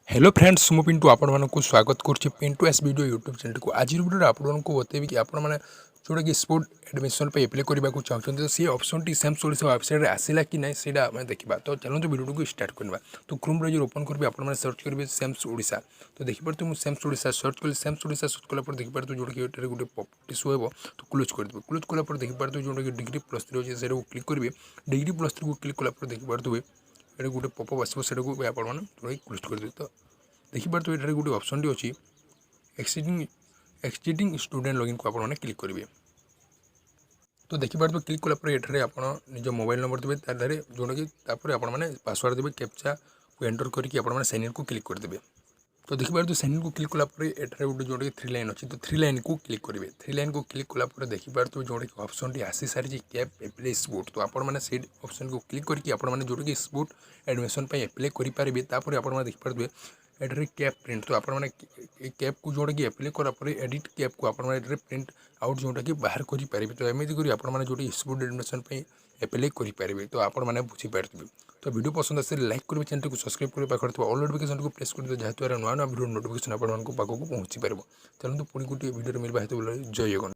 Hello friends मु पिंटू आपण को स्वागत करुच्ची पिंटू एस वीडियो यूट्यूब चैनल को आज वीडियो आपन को बतेबी कि आपण मैंने जोटा कि स्पोर्ट एडमिशन पे एप्लाई करने को चाहते तो C option T SAMS Odisha website आसला कि नहीं से देखा तो चलते वीडियो को स्टार्ट करवा तो क्रोम ब्राउजर ओपन करेंगे आप सर्च करेंगे सेम्स ओडिशा तो देखिए मुझे सेम्स ओडिशा सर्च कली सेम्स ओडिशा सर्च कलापर देखिए जोटा कि गोटे प्रॉपर्टी शो हो तो क्लोज करदे क्लोज कलापर देखिए जोटा कि डिग्री +3 अच्छे से क्लिक करेंगे डिग्री +3 को क्लिक कलापर देखिए ये गोटे पॉपअप आसो से क्लोज करदे तो देखिए ये गोटे ऑप्शन टी अच्छी एक्सिटिंग स्टूडेंट लॉगिन को आपने क्लिक करेंगे तो देखिए तो क्लिक कलापर ये आप निज मोबाइल नंबर देवे तार जोटा कि आपने पासवर्ड देवे कैप्चा को एंटर करके आपने साइन इन को क्लिक करदे तो देखिए तो साइन इन को क्लिक कलापर ये गोटे जोटा कि 3 लाइन अच्छी तो 3 लाइन को क्लिक करेंगे 3 लाइन को क्लिक कलापर देखिए तो जोटा कि ऑप्शन टी आसी सारी कैप एप्लाई स्पोर्ट तो आपने से ऑप्शन को क्लिक करके आपने जोटा कि स्पोर्ट एडमिशन एप्लाई करेंगे आप देखिए एड्रे कैप प्रिंट तो आपने कैप को जोटा कि एप्लाई करापर एडिट कैप को आपने प्रिंट आउट जोटा कि बाहर करेंगे तो एमती कर आपने जो स्पोर्ट एडमिशन एप्लाई करेंगे तो आपने बुझीपारे तो वीडियो पसंद आसे लाइक करेंगे चैनल को सब्सक्राइब कर पाखे ऑल नोटिफिकेशन को प्रेस कर जहाँ नुआ नुआ वीडियो नोटिफिकेशन आपको पहुँची पार चलते पुणी गोटे वीडियो मिलवा जय जगन्नाथ।